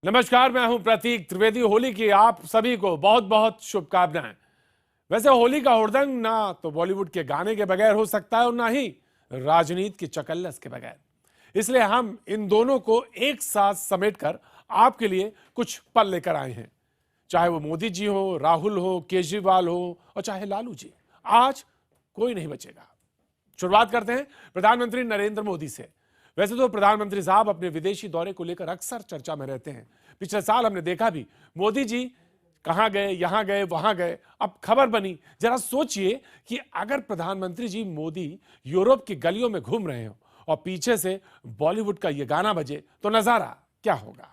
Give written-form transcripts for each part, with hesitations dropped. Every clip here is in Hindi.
नमस्कार, मैं हूं प्रतीक त्रिवेदी। होली की आप सभी को बहुत बहुत शुभकामनाएं। वैसे होली का हुड़दंग ना तो बॉलीवुड के गाने के बगैर हो सकता है और ना ही राजनीति की चकल्लस के बगैर। इसलिए हम इन दोनों को एक साथ समेटकर आपके लिए कुछ पल लेकर आए हैं। चाहे वो मोदी जी हो, राहुल हो, केजरीवाल हो और चाहे लालू जी, आज कोई नहीं बचेगा। शुरुआत करते हैं प्रधानमंत्री नरेंद्र मोदी से। वैसे तो प्रधानमंत्री साहब अपने विदेशी दौरे को लेकर अक्सर चर्चा में रहते हैं। पिछले साल हमने देखा भी, मोदी जी कहां गए, यहां गए, वहां गए। अब खबर बनी, जरा सोचिए कि अगर प्रधानमंत्री जी मोदी यूरोप की गलियों में घूम रहे हो और पीछे से बॉलीवुड का यह गाना बजे तो नजारा क्या होगा।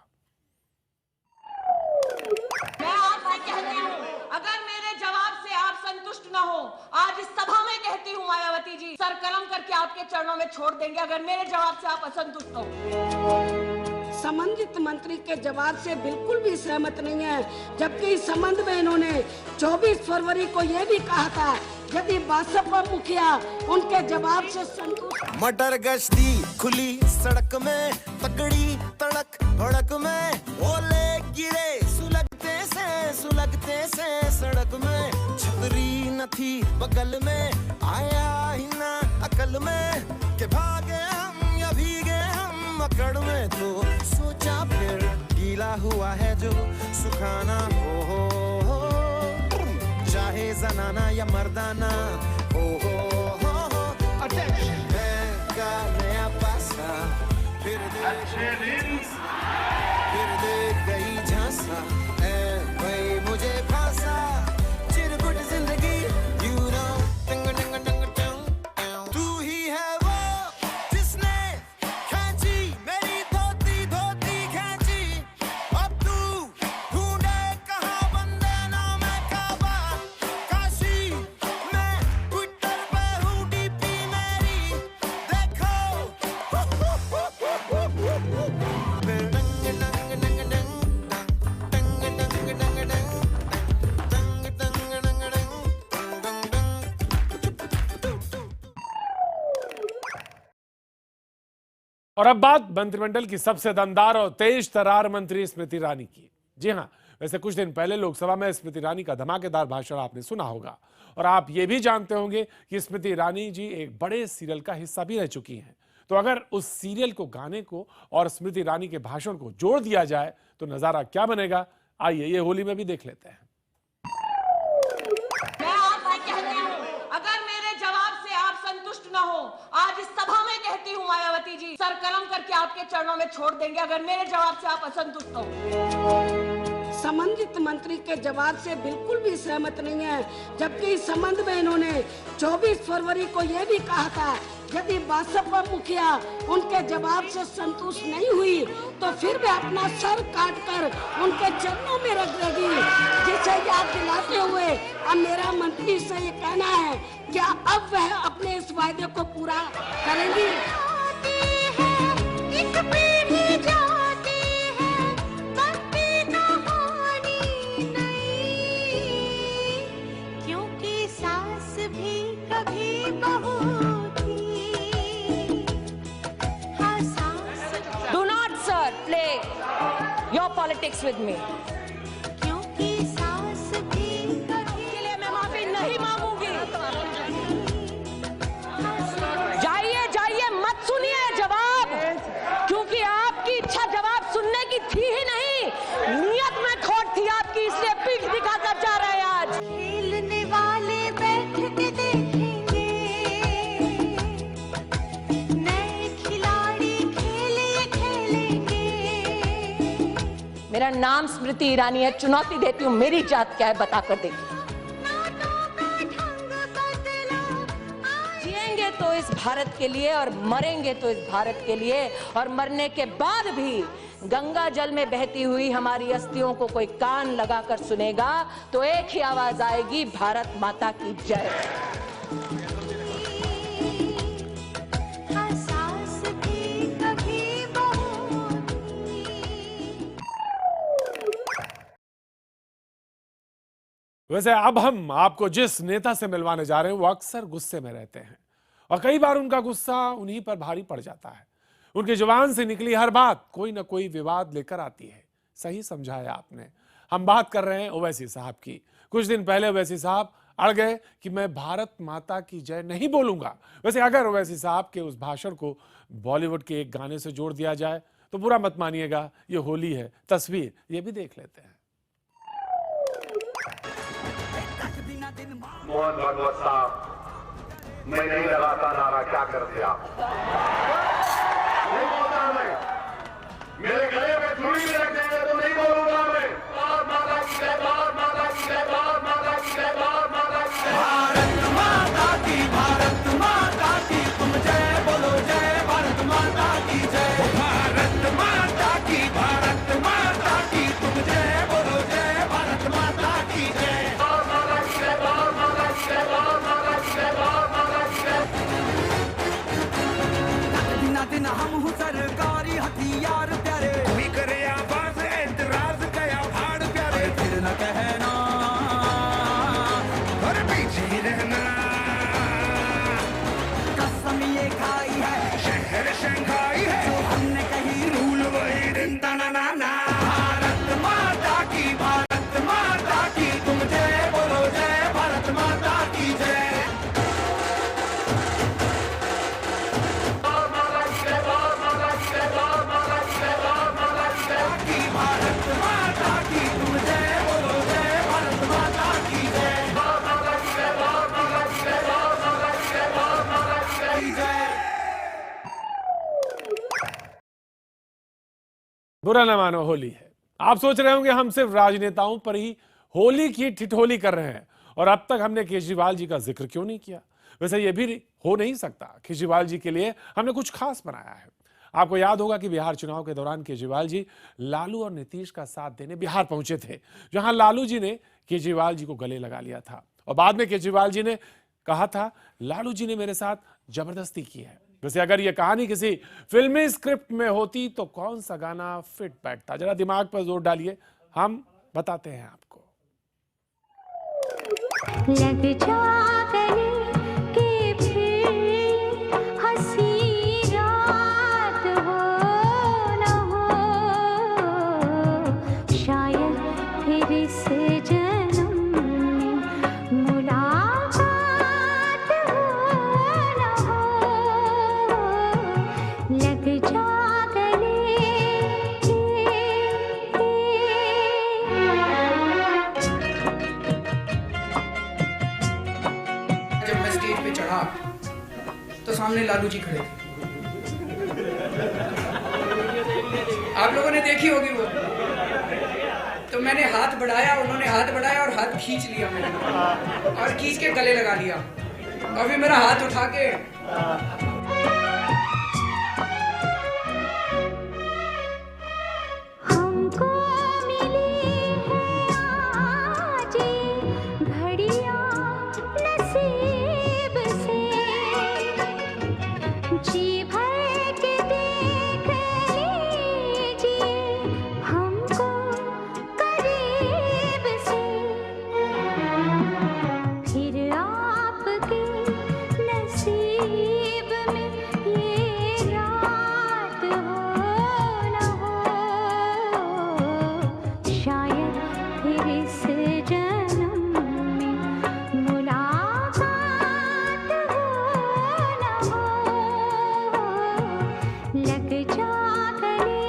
मैं आपसे कहती हूँ, अगर मेरे जवाब से आप संतुष्ट न हो, आज इस सभा में कहती हूँ मायावती जी, सर कलम करके आपके चरणों में छोड़ देंगे अगर मेरे जवाब से आप असंतुष्ट हो। संबंधित मंत्री के जवाब से बिल्कुल भी सहमत नहीं है, जबकि इस संबंध में इन्होंने 24 फरवरी को यह भी कहा था, यदि बसपा मुखिया उनके जवाब से संतुष्ट। मटर गश्ती खुली सड़क में, तगड़ी तड़क भड़क में, ओले गिरे सुलगते से सड़क में, छतरी न थी बगल में, आया ही ना अकल में, के भागे हम या भीगे हम अकड़ में, तो सोचा फिर गीला हुआ है जो सुखाना हो, चाहे जनाना या मर्दाना हो। नया पासा फिर दे गई झांसा, भाई मुझे फांसा, चिरकुट जिंदगी यू नो, तू ही है वो जिसने खींची मेरी धोती खींची, अब तू ढूंढे कहाँ बंदे ना मैं काबा, काशी मैं ट्विटर पे हूँ डीपी मेरी, देखो और अब बात मंत्रिमंडल की सबसे दमदार और तेज तरार मंत्री स्मृति ईरानी की। जी हां, वैसे कुछ दिन पहले लोकसभा में स्मृति ईरानी का धमाकेदार भाषण आपने सुना होगा और आप ये भी जानते होंगे कि स्मृति ईरानी जी एक बड़े सीरियल का हिस्सा भी रह चुकी हैं। तो अगर उस सीरियल को, गाने को और स्मृति ईरानी के भाषण को जोड़ दिया जाए तो नजारा क्या बनेगा, आइए ये होली में भी देख लेते हैं। मैं आपसे कहती हूँ, अगर मेरे जवाब से आप संतुष्ट न हो, आज इस सभा में कहती हूँ मायावती जी, सर कलम करके आपके चरणों में छोड़ देंगे अगर मेरे जवाब से आप असंतुष्ट हो। संबंधित मंत्री के जवाब से बिल्कुल भी सहमत नहीं है, जबकि इस संबंध में इन्होंने 24 फरवरी को यह भी कहा था, यदि बसपा मुखिया उनके जवाब से संतुष्ट नहीं हुई तो फिर वे अपना सर काटकर उनके चरणों में रख देगी। जिसे याद दिलाते हुए अब मेरा मंत्री से ये कहना है, क्या अब वह अपने इस वायदे को पूरा करेंगी? Your politics with me. क्योंकि सांस भी के लिए मैं माफी नहीं मांगूंगी। जाइए जाइए, मत सुनिए जवाब, क्योंकि आपकी इच्छा जवाब सुनने की थी ही नहीं, नियत में खोट थी आपकी, इसलिए पीठ दिखाकर जा रहे हैं आज। खेलने वाले बैठ के देखेंगे, नए खिलाड़ी खेलेंगे। मेरा नाम स्मृति ईरानी है, चुनौती देती हूँ, मेरी जात क्या है बताकर देखिए। जिएंगे तो इस भारत के लिए और मरेंगे तो इस भारत के लिए, और मरने के बाद भी गंगा जल में बहती हुई हमारी अस्थियों को कोई कान लगाकर सुनेगा तो एक ही आवाज आएगी, भारत माता की जय। वैसे अब हम आपको जिस नेता से मिलवाने जा रहे हैं वो अक्सर गुस्से में रहते हैं और कई बार उनका गुस्सा उन्हीं पर भारी पड़ जाता है। उनकी जुबान से निकली हर बात कोई ना कोई विवाद लेकर आती है। सही समझाया आपने। हम बात कर रहे हैं ओवैसी साहब की। कुछ दिन पहले ओवैसी साहब अड़ गए कि मैं भारत माता की जय नहीं बोलूंगा। वैसे अगर ओवैसी साहब के उस भाषण को बॉलीवुड के एक गाने से जोड़ दिया जाए तो बुरा मत मानिएगा, ये होली है। तस्वीर ये भी देख लेते हैं। मोहन भागवत साहब, मैं नहीं लगाता नारा, क्या कर दिया नहीं बोलता मैं, मेरे गले में चूड़ी भी रख देंगे तो नहीं बोलूंगा मैं। भारत माता की जय, भारत माता की जय, भारत माता की जय, भारत माता की जय। भारत माता की तुम जय बोलो, जय भारत माता की जय। भारत माता की तुम जय बोलो, जय भारत माता की जय। भारत माता की जय, भारत माता की जय, भारत माता की जय, भारत माता की जय। दिन दिन हम हूँ सरकारी हथियार प्यारे, कोई करे आवाज एतराज गया भाड़ प्यारे। फिर न कहना और पीछे रहना, कसम ये खाई है शहर शंघाई है, जो हमने कही रूल वही दिन तना ना ना। भारत माता की तुम जय बोलो, जय भारत माता की जय। भारत माता की तुम जय बोलो, जय भारत माता की जय। भारत माता की जय, भारत माता की जय, भारत माता की जय, भारत माता की जय। बुरा न मानो, होली है। आप सोच रहे होंगे हम सिर्फ राजनेताओं पर ही होली की ठिठोली कर रहे हैं और अब तक हमने केजरीवाल जी का जिक्र क्यों नहीं किया। वैसे ये भी हो नहीं सकता। केजरीवाल जी के लिए हमने कुछ खास बनाया है। आपको याद होगा कि बिहार चुनाव के दौरान केजरीवाल जी लालू और नीतीश का साथ देने बिहार पहुंचे थे, जहां लालू जी ने केजरीवाल जी को गले लगा लिया था और बाद में केजरीवाल जी ने कहा था लालू जी ने मेरे साथ जबरदस्ती की है। वैसे अगर ये कहानी किसी फिल्मी स्क्रिप्ट में होती तो कौन सा गाना फिट बैठता? जरा दिमाग पर जोर डालिए, हम बताते हैं आपको। लग जा गले के फिर हंसी रात हो न हो, शायद फिर इस जन्म में मुलाकात हो न हो। लग जा गले जब मैं स्टेज पे चढ़ा तो सामने लालू जी खड़े थे। आप लोगों ने देखी होगी वो। तो मैंने हाथ बढ़ाया, उन्होंने हाथ बढ़ाया और हाथ खींच लिया मैंने और खींच के गले लगा लिया और फिर मेरा हाथ उठा के हमको मिली है आज घड़ियां नसीब से, जी भर के देख लीजिए हमको करीब से, फिर आपके नसीब में ये रात हो न हो, शायद फिर इस जन्म में मुलाकात हो न हो। लग जा गले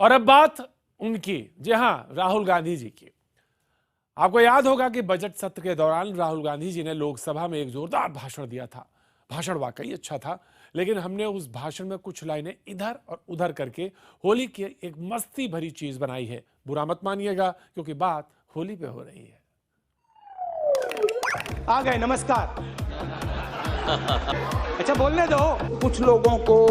और अब बात उनकी, जी हां, राहुल गांधी जी की। आपको याद होगा कि बजट सत्र के दौरान राहुल गांधी जी ने लोकसभा में एक जोरदार भाषण दिया था। भाषण वाकई अच्छा था, लेकिन हमने उस भाषण में कुछ लाइनें इधर और उधर करके होली की एक मस्ती भरी चीज बनाई है। बुरा मत मानिएगा, क्योंकि बात होली पे हो रही है। आ गए, नमस्कार। अच्छा बोलने दो। कुछ लोगों को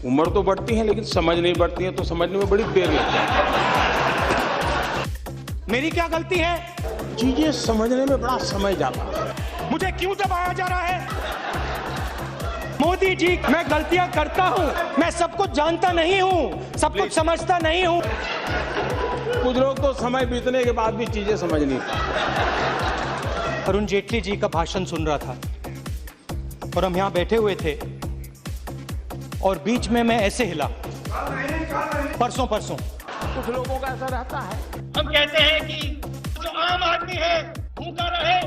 उम्र तो बढ़ती है लेकिन समझ नहीं बढ़ती है, तो समझने में बड़ी देर लगती है। मेरी क्या गलती है? चीजें समझने में बड़ा समय जाता है। मुझे क्यों दबाया जा रहा है? मोदी जी, मैं गलतियां करता हूं, मैं सब कुछ जानता नहीं हूं, सब कुछ समझता नहीं हूं। कुछ लोग तो समय बीतने के बाद भी चीजें समझ नहीं पाते। अरुण जेटली जी का भाषण सुन रहा था, और हम यहाँ बैठे हुए थे और बीच में मैं ऐसे हिला परसों कुछ लोगों का ऐसा रहता है। हम कहते हैं कि जो आम आदमी है भूखा रहे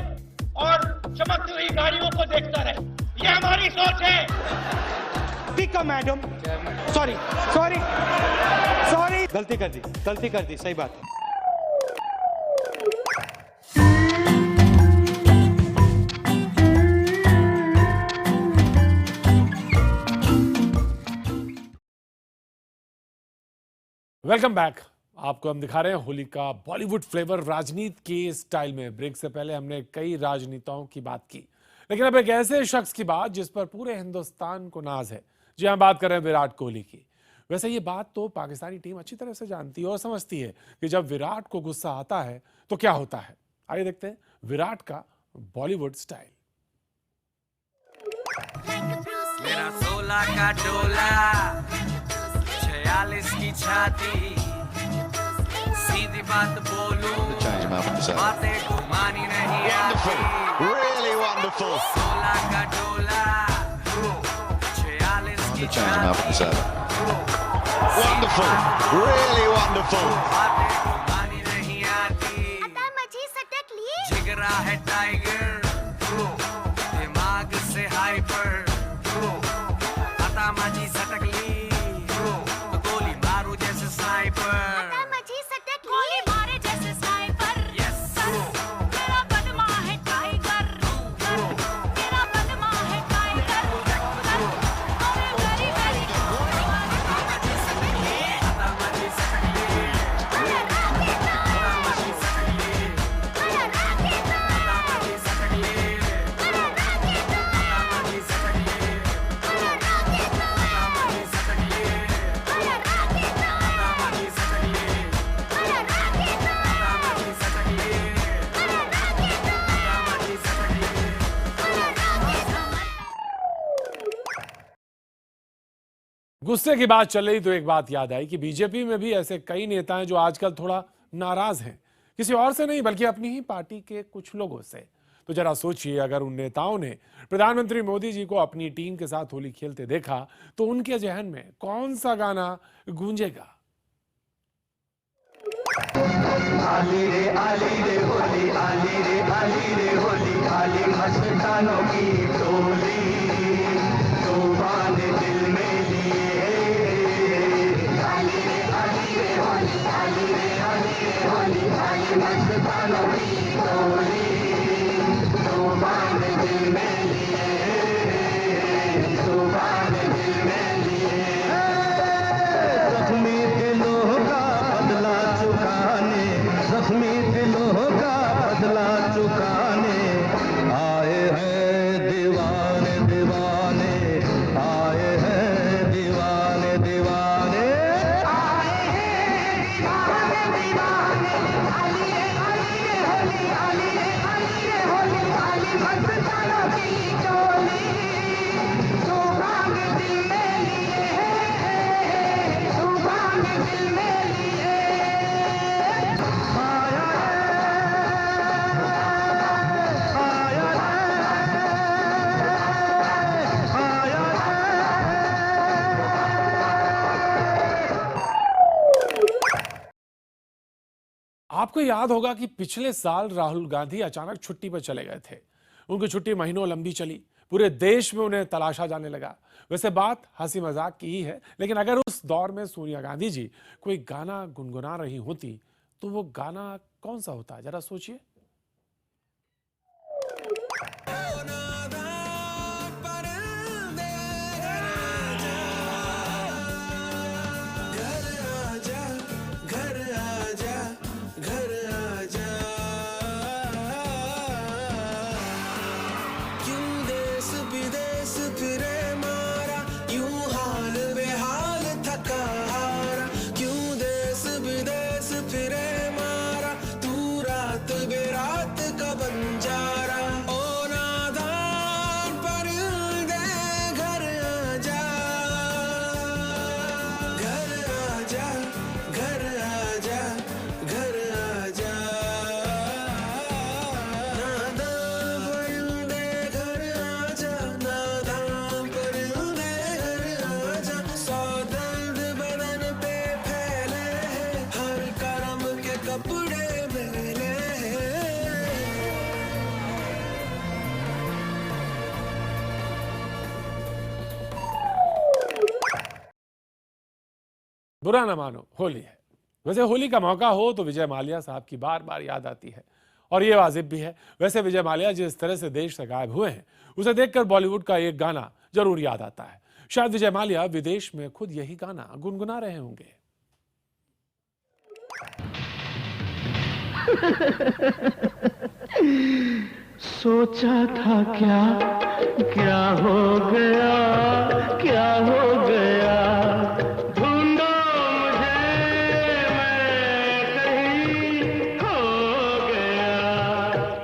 और चमकती हुई गाड़ियों को देखता रहे, ये हमारी सोच है। ठीक है मैडम, सॉरी गलती कर दी, सही बात है। Welcome back. आपको हम दिखा रहे हैं होली का बॉलीवुड फ्लेवर राजनीति के स्टाइल में। ब्रेक से पहले हमने कई राजनेताओं की बात की, लेकिन अब एक ऐसे शख्स की बात जिस पर पूरे हिंदुस्तान को नाज है। जी हाँ, बात कर रहे हैं विराट कोहली की। वैसे ये बात तो पाकिस्तानी टीम अच्छी तरह से जानती है और समझती है कि जब विराट को गुस्सा आता है तो क्या होता है। आइए देखते हैं विराट का बॉलीवुड स्टाइल। मेरा 16 का डोला 46 की छाती, सीधी बात बोलूं बातें घुमानी नहीं आती। 16 का डोला 46 की छाती, बातें घुमानी नहीं आती। जिगरा है टाइगर, दिमाग से हाइपर, आता मजी सटक ली तो गोली मारू जैसे स्नाइपर। गोली मारे जैसे स्नाइपर। यस, मेरा बदमा है टाइगर, मेरा बदमा है टाइगर। वेरी वेरी आता मजी सटक ली, आता मजी सटक ली, आता मजी सटक ली, आता मजी सटक ली। गुस्से की बात चल रही तो एक बात याद आई कि बीजेपी में भी ऐसे कई नेता हैं जो आजकल थोड़ा नाराज हैं, किसी और से नहीं बल्कि अपनी ही पार्टी के कुछ लोगों से। तो जरा सोचिए, अगर उन नेताओं ने प्रधानमंत्री मोदी जी को अपनी टीम के साथ होली खेलते देखा तो उनके जहन में कौन सा गाना गूंजेगा। आली रे होली, आली रे होली, आली मस्तानों की टोली, तूफान दिल में लिए। आली रे होली, आली रे होली, आली मस्तानों की टोली, तूफान दिल में लिए, तूफान दिल में लिए। जख्मी दिलों का बदला चुकाने, जख्मी दिलों का बदला चुकाने आए हैं दीवाने दीवाने, आए हैं दीवाने दीवाने, आए हैं दीवाने दीवाने। आली रे होली, आली रे होली, आली मस्तानों की टोली, तूफान दिल में लिए, तूफान दिल में लिए। आपको याद होगा कि पिछले साल राहुल गांधी अचानक छुट्टी पर चले गए थे। उनकी छुट्टी महीनों लंबी चली, पूरे देश में उन्हें तलाशा जाने लगा। वैसे बात हंसी मजाक की ही है, लेकिन अगर उस दौर में सोनिया गांधी जी कोई गाना गुनगुना रही होती तो वो गाना कौन सा होता, जरा सोचिए। बेरात का बंजारा, ओ नादा बुरा ना मानो, होली है। वैसे होली का मौका हो तो विजय माल्या साहब की बार बार याद आती है और ये वाजिब भी है। वैसे विजय माल्या जिस तरह से देश से गायब हुए हैं उसे देखकर बॉलीवुड का एक गाना जरूर याद आता है। शायद विजय माल्या विदेश में खुद यही गाना गुनगुना रहे होंगे। सोचा था क्या क्या हो गया, क्या हो गया, ढूंढो मुझे मैं कहीं खो गया।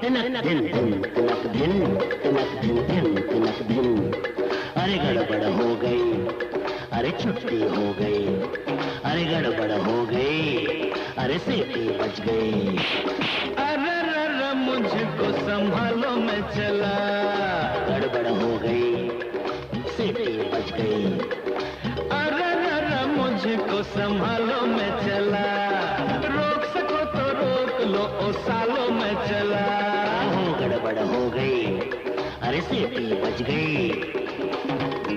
तिनक धिन तिनक धिन तिनक धिन धिन तिनक धिन, अरे गड़बड़ हो गई, अरे छुट्टी हो गई, अरे गड़बड़ हो गई, अरे सीटी बच गई। अरे मुझको संभालो मैं चला, गड़बड़ हो गई, सीटी बच गई। अरे मुझको संभालो मैं चला, रोक सको तो रोक लो ओ सालो मैं चला। गड़बड़ हो गई, अरे सीटी बच गई।